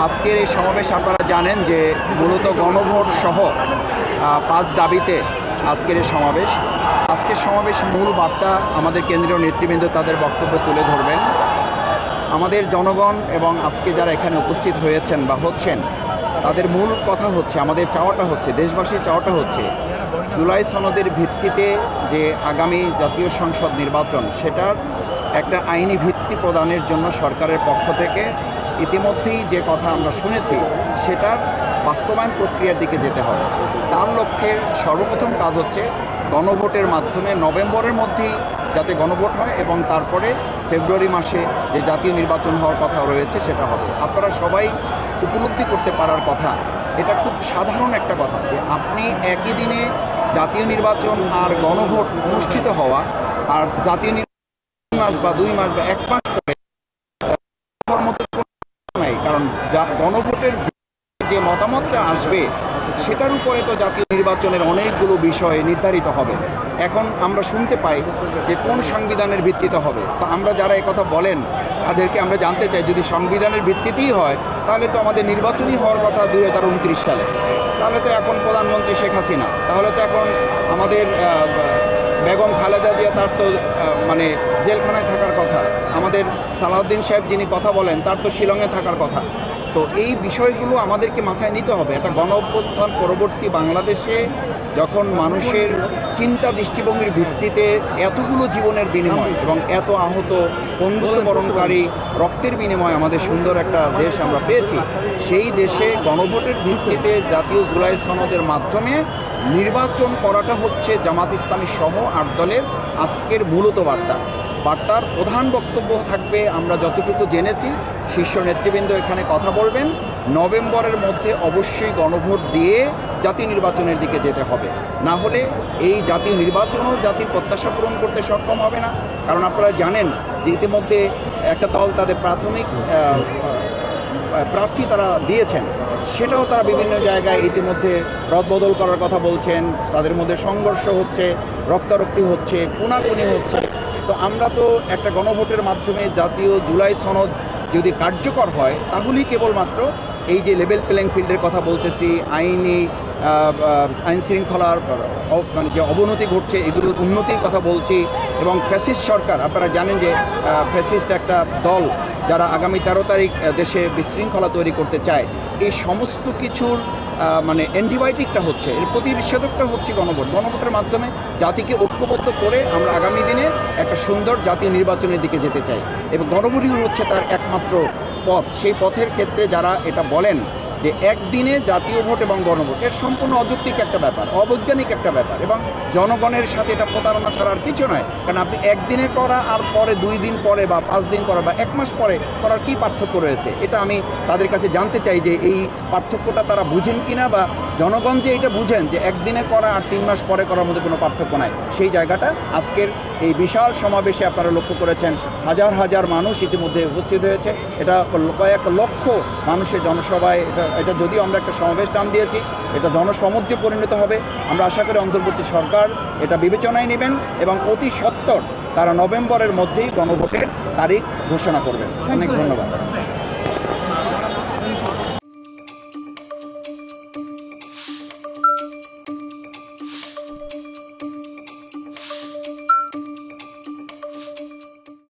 আজকের এই সমাবেশ আপনারা জানেন যে মূলত গণভোট সহ 5 দাবিতে আজকের এই সমাবেশ। আজকের সমাবেশ মূল বার্তা আমাদের কেন্দ্রীয় নেতৃবৃন্দ তাদের বক্তব্য তুলে ধরবেন। আমাদের জনগণ এবং আজকে যারা এখানে উপস্থিত হয়েছেন বা হচ্ছেন তাদের মূল কথা হচ্ছে, আমাদের চাওয়াটা হচ্ছে, দেশবাসীর চাওয়াটা হচ্ছে জুলাই সনদের ভিত্তিতে যে আগামী জাতীয় সংসদ নির্বাচন সেটার একটা আইনি ভিত্তি প্রদানের জন্য সরকারের পক্ষ থেকে ইতিমধ্যেই যে কথা আমরা শুনেছি সেটার বাস্তবায়ন প্রক্রিয়ার দিকে যেতে হবে। তার লক্ষ্যে সর্বপ্রথম কাজ হচ্ছে গণভোটের মাধ্যমে নভেম্বরের মধ্যেই যাতে গণভোট হয় এবং তারপরে ফেব্রুয়ারি মাসে যে জাতীয় নির্বাচন হওয়ার কথা রয়েছে সেটা হবে। আপনারা সবাই উপলব্ধি করতে পারার কথা, এটা খুব সাধারণ একটা কথা যে আপনি একই দিনে জাতীয় নির্বাচন আর গণভোট অনুষ্ঠিত হওয়া আর জাতীয় মাস বা 2 মাস বা 1 মাস পরে নাই, কারণ গণভোটের যে মতামতটা আসবে সেটার উপরে তো জাতীয় নির্বাচনের অনেকগুলো বিষয় নির্ধারিত হবে। এখন আমরা শুনতে পাই যে কোন সংবিধানের ভিত্তিতে হবে, তো আমরা যারা কথা বলেন তাদেরকে আমরা জানতে চাই যদি সংবিধানের ভিত্তিতেই হয় তাহলে তো আমাদের নির্বাচনই হওয়ার কথা 2029 সালে, তাহলে তো এখন প্রধানমন্ত্রী শেখ হাসিনা, তাহলে তো এখন আমাদের বেগম খালেদা জিয়া তার তো মানে জেলখানায় থাকার কথা, আমাদের সালাউদ্দিন সাহেব যিনি কথা বলেন তার তো শিলংয়ে থাকার কথা। তো এই বিষয়গুলো আমাদেরকে মাথায় নিতে হবে। একটা গণ অভ্যুত্থান পরবর্তী বাংলাদেশে যখন মানুষের চিন্তা দৃষ্টিভঙ্গির ভিত্তিতে এতগুলো জীবনের বিনিময় এবং এত আহত পঙ্গুত্ব বরণকারী রক্তের বিনিময় আমাদের সুন্দর একটা দেশ আমরা পেয়েছি, সেই দেশে গণভোটের ভিত্তিতে জাতীয় জুলাই সনদের মাধ্যমে নির্বাচন করাটা হচ্ছে জামাত ইসলামী সহ 8 দলের আজকের মূলত বার্তার প্রধান বক্তব্য থাকবে। আমরা যতটুকু জেনেছি শীর্ষ নেতৃবৃন্দ এখানে কথা বলবেন, নভেম্বরের মধ্যে অবশ্যই গণভোট দিয়ে জাতীয় নির্বাচনের দিকে যেতে হবে, না হলে এই জাতীয় নির্বাচনও জাতির প্রত্যাশা পূরণ করতে সক্ষম হবে না। কারণ আপনারা জানেন যে ইতিমধ্যে একটা দল তাদের প্রাথমিক প্রার্থী তারা দিয়েছেন, সেটাও তারা বিভিন্ন জায়গায় ইতিমধ্যে রদবদল করার কথা বলছেন, তাদের মধ্যে সংঘর্ষ হচ্ছে, রক্তারক্তি হচ্ছে, খুনাখুনি হচ্ছে। তো আমরা তো একটা গণভোটের মাধ্যমে জাতীয় জুলাই সনদ যদি কার্যকর হয় তাহলেই কেবলমাত্র এই যে লেভেল প্লেইং ফিল্ডের কথা বলতেছি, আইন শৃঙ্খলার মানে যে অবনতি ঘটছে এগুলোর উন্নতির কথা বলছি। এবং ফ্যাসিস্ট সরকার, আপনারা জানেন যে ফ্যাসিস্ট একটা দল যারা আগামী 13 তারিখ দেশে বিশৃঙ্খলা তৈরি করতে চায়, এই সমস্ত কিছুর মানে অ্যান্টিবায়োটিকটা হচ্ছে, এর প্রতিষেধকটা হচ্ছে গণভোটের মাধ্যমে জাতিকে ঐক্যবদ্ধ করে আমরা আগামী দিনে একটা সুন্দর জাতীয় নির্বাচনের দিকে যেতে চাই এবং গণভোটই হচ্ছে তার একমাত্র পথ। সেই পথের ক্ষেত্রে যারা এটা বলেন যে একদিনে জাতীয় ভোট এবং গণভোট, এর সম্পূর্ণ অযৌক্তিক একটা ব্যাপার, অবৈজ্ঞানিক একটা ব্যাপার এবং জনগণের সাথে এটা প্রতারণা ছাড়া আর কিছু নয়। কারণ আপনি একদিনে করা আর পরে 2 দিন পরে বা 5 দিন পরে বা 1 মাস পরে করার কী পার্থক্য রয়েছে, এটা আমি তাদের কাছে জানতে চাই যে এই পার্থক্যটা তারা বুঝেন কিনা, বা জনগণ যে এটা বুঝেন যে একদিনে করা আর 3 মাস পরে করার মধ্যে কোনো পার্থক্য নাই। সেই জায়গাটা আজকের এই বিশাল সমাবেশে আপনারা লক্ষ্য করেছেন, হাজার হাজার মানুষ ইতিমধ্যে উপস্থিত হয়েছে। এটা কয়েক লক্ষ মানুষের জনসভায়, এটা যদিও আমরা একটা সমাবেশ নাম দিয়েছি, এটা জনসমুদ্রে পরিণত হবে। আমরা আশা করি অন্তর্বর্তী সরকার এটা বিবেচনায় নেবেন এবং অতি সত্বর তারা নভেম্বরের মধ্যেই গণভোটের তারিখ ঘোষণা করবেন। অনেক ধন্যবাদ।